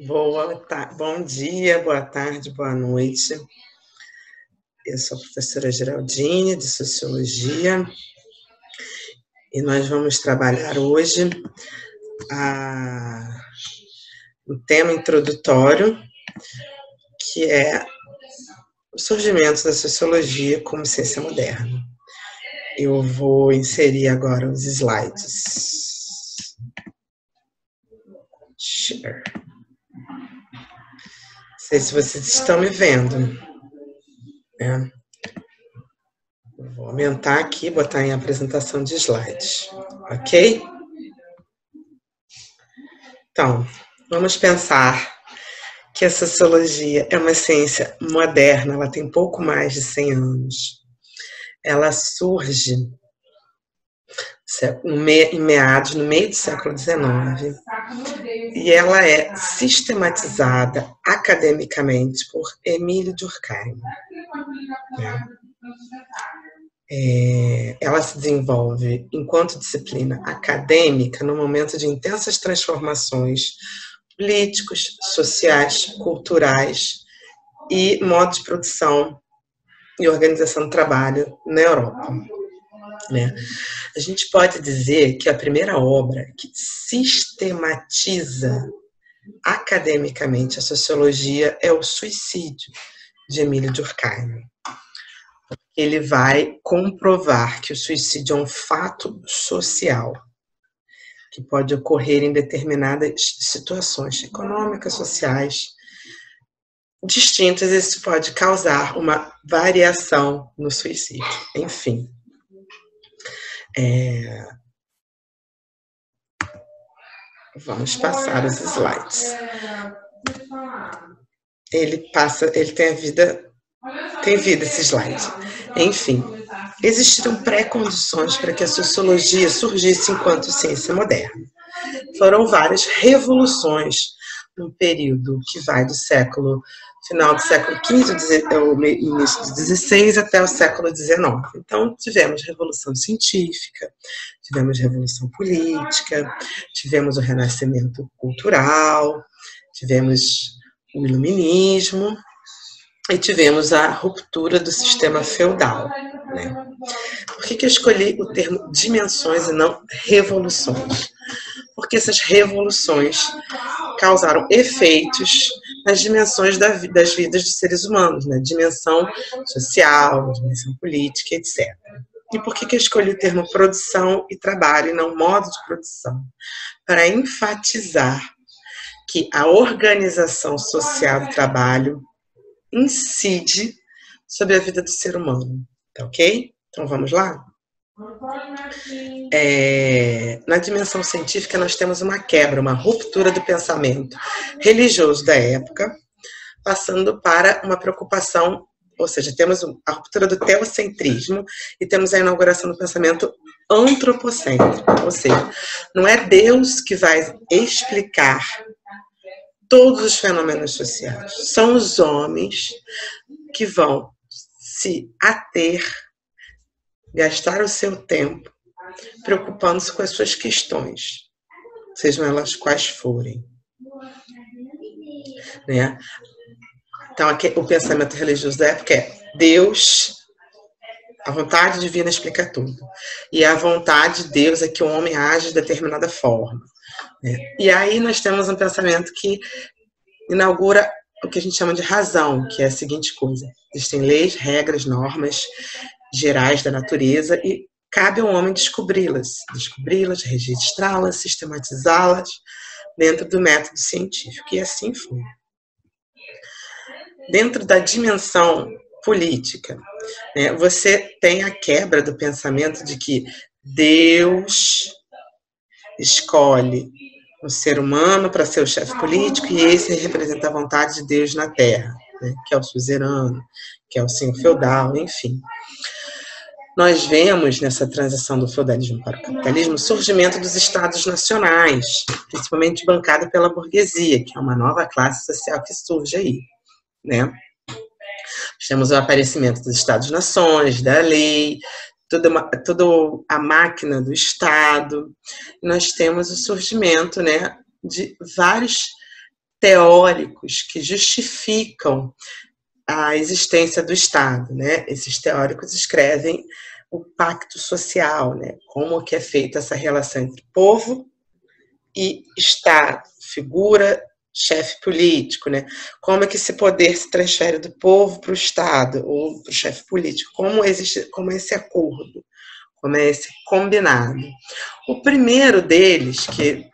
Bom dia, boa tarde, boa noite. Eu sou a professora Geraldine, de Sociologia, e nós vamos trabalhar hoje o tema introdutório, que é o surgimento da Sociologia como ciência moderna. Eu vou inserir agora os slides. Share. Não sei se vocês estão me vendo, né? Eu vou aumentar aqui, botar em apresentação de slides, ok? Então, vamos pensar que a sociologia é uma ciência moderna, ela tem pouco mais de 100 anos. Ela surge no meio do século XIX, e ela é sistematizada academicamente por Emile Durkheim. Ela se desenvolve enquanto disciplina acadêmica no momento de intensas transformações políticos, sociais, culturais e modo de produção e organização do trabalho na Europa. A gente pode dizer que a primeira obra que sistematiza academicamente a sociologia é o Suicídio, de Emile Durkheim. Ele vai comprovar que o suicídio é um fato social que pode ocorrer em determinadas situações econômicas, sociais distintas, e isso pode causar uma variação no suicídio. Enfim. Vamos passar os slides. Ele tem vida esse slide. Enfim, existiram pré-condições para que a sociologia surgisse enquanto ciência moderna. Foram várias revoluções num período que vai do final do século XV, início do XVI, até o século XIX. Então, tivemos revolução científica, tivemos revolução política, tivemos o renascimento cultural, tivemos o iluminismo e tivemos a ruptura do sistema feudal. Por que eu escolhi o termo dimensões e não revoluções? Porque essas revoluções causaram efeitos nas dimensões das vidas dos seres humanos, né? Dimensão social, dimensão política, etc. E por que eu escolhi o termo produção e trabalho e não modo de produção? Para enfatizar que a organização social do trabalho incide sobre a vida do ser humano, tá ok? Então vamos lá? Na dimensão científica nós temos uma quebra, uma ruptura do pensamento religioso da época, passando para uma preocupação, ou seja, temos a ruptura do teocentrismo e temos a inauguração do pensamento antropocêntrico, ou seja, não é Deus que vai explicar todos os fenômenos sociais, são os homens que vão se ater, gastar o seu tempo preocupando-se com as suas questões, sejam elas quais forem. Então, aqui, o pensamento religioso da época é Deus, a vontade divina explica tudo. E a vontade de Deus é que o homem age de determinada forma. E aí nós temos um pensamento que inaugura o que a gente chama de razão, que é a seguinte coisa: existem leis, regras, normas gerais da natureza e cabe ao homem descobri-las, registrá-las, sistematizá-las dentro do método científico. E assim foi. Dentro da dimensão política, você tem a quebra do pensamento de que Deus escolhe o ser humano para ser o chefe político e esse representa a vontade de Deus na Terra, que é o suzerano, que é o senhor feudal, enfim. Nós vemos nessa transição do feudalismo para o capitalismo o surgimento dos estados nacionais, principalmente bancado pela burguesia, que é uma nova classe social que surge aí. Temos o aparecimento dos Estados-nações, da lei, toda a máquina do Estado. Nós temos o surgimento de vários teóricos que justificam a existência do Estado, né? Esses teóricos escrevem o pacto social, né? Como que é feita essa relação entre povo e Estado, figura, chefe político, né? Como é que esse poder se transfere do povo para o Estado ou para o chefe político? Como é esse acordo? Como é esse combinado? O primeiro deles, que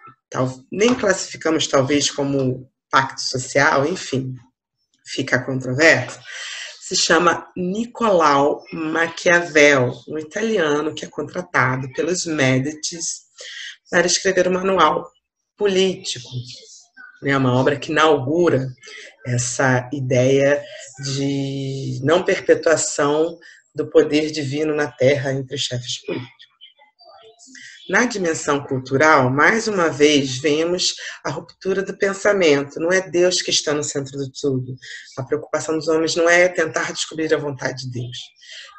nem classificamos talvez como pacto social, enfim, fica controverso, se chama Nicolau Maquiavel, um italiano que é contratado pelos Médicis para escrever um manual político, né, uma obra que inaugura essa ideia de não perpetuação do poder divino na Terra entre os chefes políticos. Na dimensão cultural, mais uma vez, vemos a ruptura do pensamento. Não é Deus que está no centro de tudo. A preocupação dos homens não é tentar descobrir a vontade de Deus,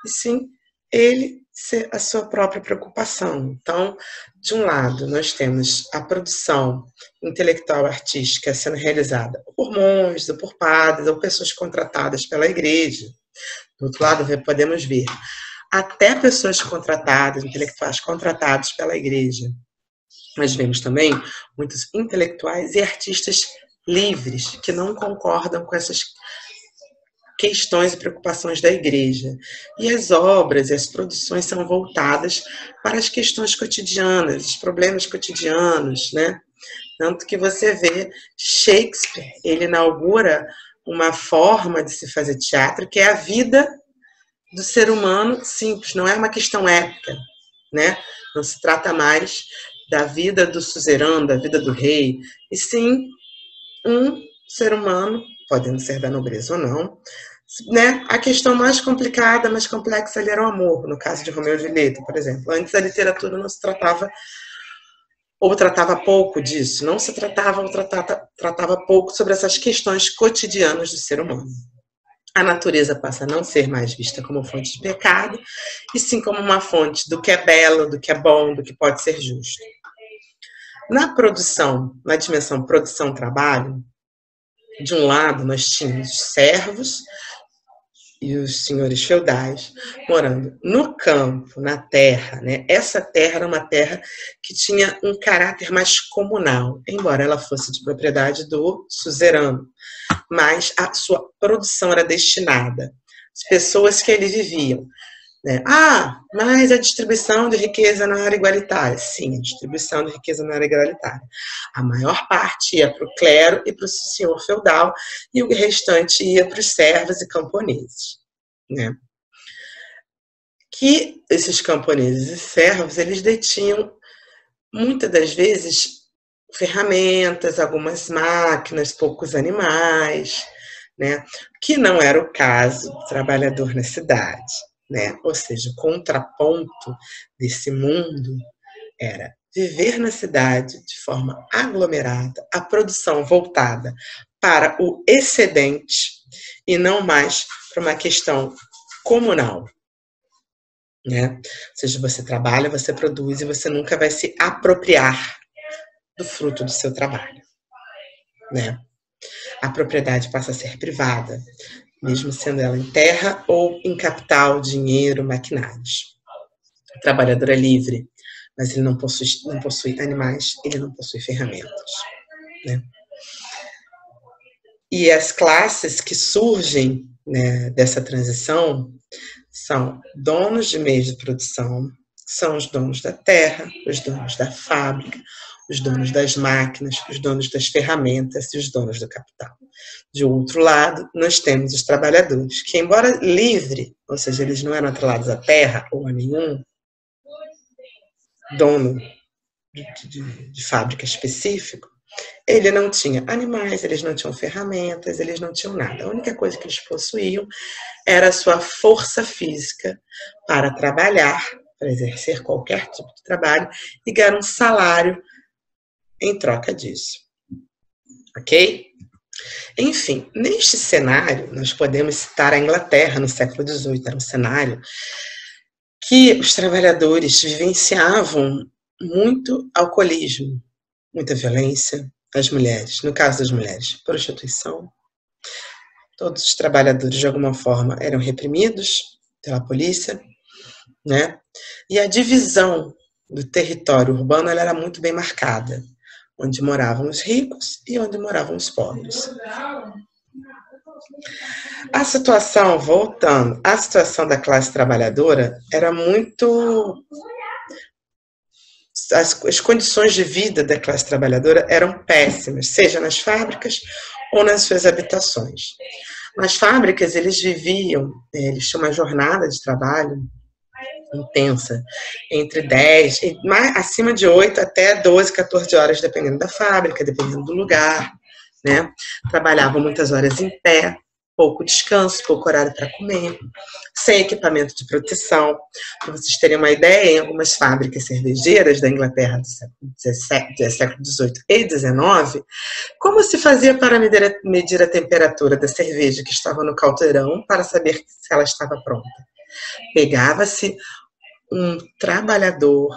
e sim ele ser a sua própria preocupação. Então, de um lado, nós temos a produção intelectual artística sendo realizada por monges, ou por padres, ou pessoas contratadas pela igreja. Do outro lado, podemos ver até pessoas contratadas, intelectuais contratados pela igreja. Nós vemos também muitos intelectuais e artistas livres que não concordam com essas questões e preocupações da igreja. E as obras e as produções são voltadas para as questões cotidianas, os problemas cotidianos, né? Tanto que você vê Shakespeare, ele inaugura uma forma de se fazer teatro que é a vida do ser humano simples, não é uma questão épica, né? Não se trata mais da vida do suzerano, da vida do rei, e sim um ser humano, podendo ser da nobreza ou não, né? A questão mais complicada, mais complexa ali era o amor, no caso de Romeu e Julieta, por exemplo. Antes a literatura não se tratava, ou tratava pouco disso, não se tratava ou tratava pouco sobre essas questões cotidianas do ser humano. A natureza passa a não ser mais vista como fonte de pecado, e sim como uma fonte do que é belo, do que é bom, do que pode ser justo. Na produção, na dimensão produção-trabalho, de um lado nós tínhamos os servos e os senhores feudais morando no campo, na terra, né? Essa terra era uma terra que tinha um caráter mais comunal, embora ela fosse de propriedade do suzerano, mas a sua produção era destinada às pessoas que ali viviam, né? Mas a distribuição de riqueza não era igualitária. Sim, a distribuição de riqueza não era igualitária. A maior parte ia para o clero e para o senhor feudal, e o restante ia para os servos e camponeses, né? Que esses camponeses e servos, eles detinham, muitas das vezes, ferramentas, algumas máquinas, poucos animais, né? Que não era o caso do trabalhador na cidade, né? Ou seja, o contraponto desse mundo era viver na cidade de forma aglomerada, a produção voltada para o excedente e não mais para uma questão comunal, né? Ou seja, você trabalha, você produz e você nunca vai se apropriar do fruto do seu trabalho, né? A propriedade passa a ser privada, mesmo sendo ela em terra ou em capital, dinheiro, maquinários. O trabalhador é livre, mas ele não possui animais, ele não possui ferramentas, né? E as classes que surgem, né, dessa transição são donos de meios de produção, são os donos da terra, os donos da fábrica, os donos das máquinas, os donos das ferramentas e os donos do capital. De outro lado, nós temos os trabalhadores, que embora livre, ou seja, eles não eram atrelados à terra ou a nenhum dono de fábrica específico, ele não tinha animais, eles não tinham ferramentas, eles não tinham nada. A única coisa que eles possuíam era a sua força física para trabalhar, para exercer qualquer tipo de trabalho e ganhar um salário em troca disso. Ok? Enfim, neste cenário, nós podemos citar a Inglaterra no século XVIII. Era um cenário que os trabalhadores vivenciavam muito alcoolismo, muita violência, as mulheres? No caso das mulheres, prostituição. Todos os trabalhadores, de alguma forma, eram reprimidos pela polícia, né? E a divisão do território urbano ela era muito bem marcada, onde moravam os ricos e onde moravam os pobres. A situação, voltando, a situação da classe trabalhadora era muito... As condições de vida da classe trabalhadora eram péssimas, seja nas fábricas ou nas suas habitações. Nas fábricas, eles viviam, eles tinham uma jornada de trabalho intensa, entre 10, acima de 8 até 12, 14 horas, dependendo da fábrica, dependendo do lugar, né? Trabalhavam muitas horas em pé, pouco descanso, pouco horário para comer, sem equipamento de proteção. Para vocês terem uma ideia, em algumas fábricas cervejeiras da Inglaterra do século XVIII e XIX, como se fazia para medir a temperatura da cerveja que estava no caldeirão para saber se ela estava pronta? Pegava-se um trabalhador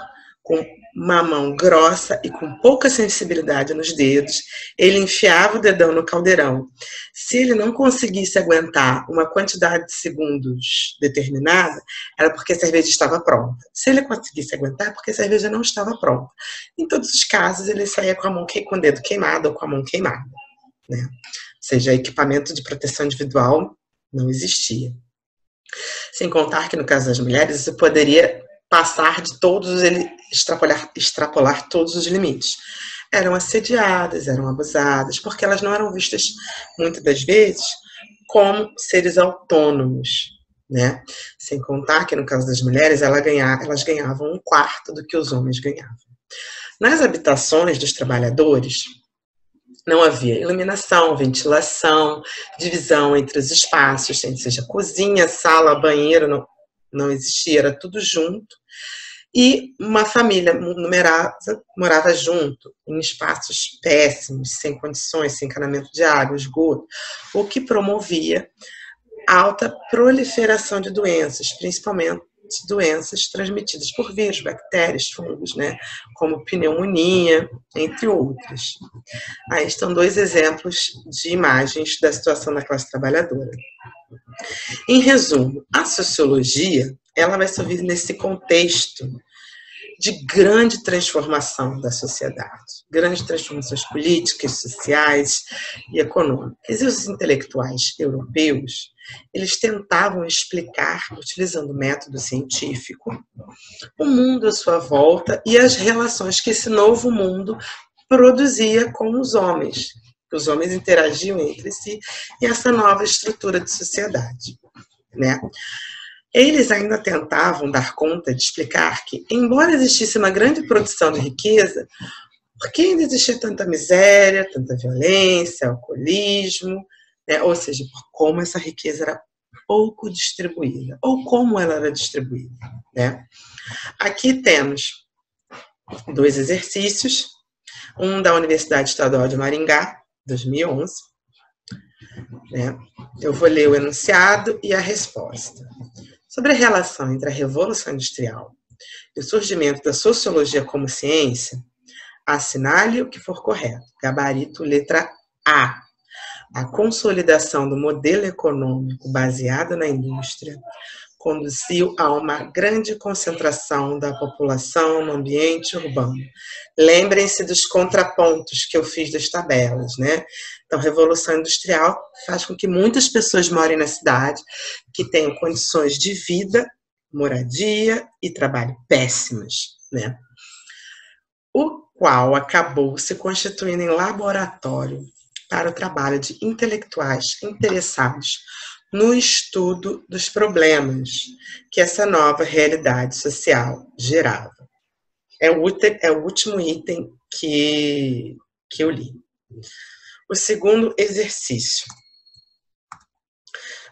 com uma mão grossa e com pouca sensibilidade nos dedos, ele enfiava o dedão no caldeirão. Se ele não conseguisse aguentar uma quantidade de segundos determinada, era porque a cerveja estava pronta. Se ele conseguisse aguentar, é porque a cerveja não estava pronta. Em todos os casos, ele saía com o dedo queimado ou com a mão queimada, né? Ou seja, equipamento de proteção individual não existia. Sem contar que, no caso das mulheres, isso poderia passar de todos, extrapolar todos os limites. Eram assediadas, eram abusadas, porque elas não eram vistas, muitas das vezes, como seres autônomos, né? Sem contar que, no caso das mulheres, elas ganhavam um quarto do que os homens ganhavam. Nas habitações dos trabalhadores, não havia iluminação, ventilação, divisão entre os espaços, seja cozinha, sala, banheiro, não existia, era tudo junto. E uma família numerosa morava junto, em espaços péssimos, sem condições, sem encanamento de água, esgoto, o que promovia alta proliferação de doenças, principalmente doenças transmitidas por vírus, bactérias, fungos, né, como pneumonia, entre outras. Aí estão dois exemplos de imagens da situação da classe trabalhadora. Em resumo, a sociologia ela vai servir nesse contexto de grande transformação da sociedade, grandes transformações políticas, sociais e econômicas. E os intelectuais europeus, eles tentavam explicar, utilizando o método científico, o mundo à sua volta e as relações que esse novo mundo produzia com os homens. Os homens interagiam entre si e essa nova estrutura de sociedade, né? Eles ainda tentavam dar conta de explicar que, embora existisse uma grande produção de riqueza, por que ainda existia tanta miséria, tanta violência, alcoolismo, né? Ou seja, por como essa riqueza era pouco distribuída, ou como ela era distribuída, né? Aqui temos dois exercícios, um da Universidade Estadual de Maringá, 2011, né? Eu vou ler o enunciado e a resposta. Sobre a relação entre a Revolução Industrial e o surgimento da sociologia como ciência, assinale o que for correto. Gabarito, letra A. A consolidação do modelo econômico baseado na indústria conduziu a uma grande concentração da população no ambiente urbano. Lembrem-se dos contrapontos que eu fiz das tabelas, né? Então, a Revolução Industrial faz com que muitas pessoas morem na cidade, que tenham condições de vida, moradia e trabalho péssimas, né? O qual acabou se constituindo em laboratório para o trabalho de intelectuais interessados no estudo dos problemas que essa nova realidade social gerava. É o último item que eu li. O segundo exercício.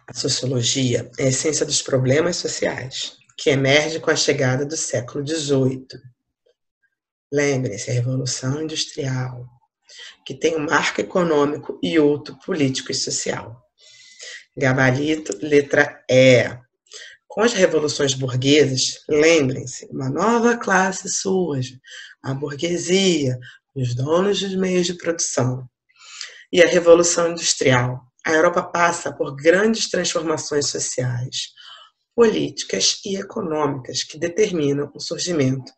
A sociologia é a ciência dos problemas sociais, que emerge com a chegada do século XVIII. Lembrem-se, a Revolução Industrial, que tem um marco econômico e outro político e social. Gabarito, letra E. Com as revoluções burguesas, lembrem-se, uma nova classe surge, a burguesia, os donos dos meios de produção e a Revolução Industrial, a Europa passa por grandes transformações sociais, políticas e econômicas que determinam o surgimento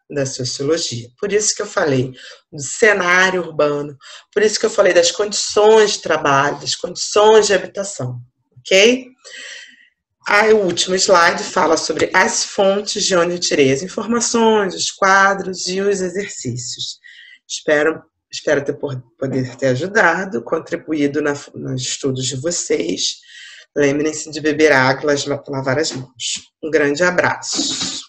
da sociologia. Por isso que eu falei do cenário urbano, por isso que eu falei das condições de trabalho, das condições de habitação, ok? Aí o último slide fala sobre as fontes de onde eu tirei as informações, os quadros e os exercícios. Espero poder ter ajudado, contribuído nos estudos de vocês. Lembrem-se de beber água e lavar as mãos. Um grande abraço.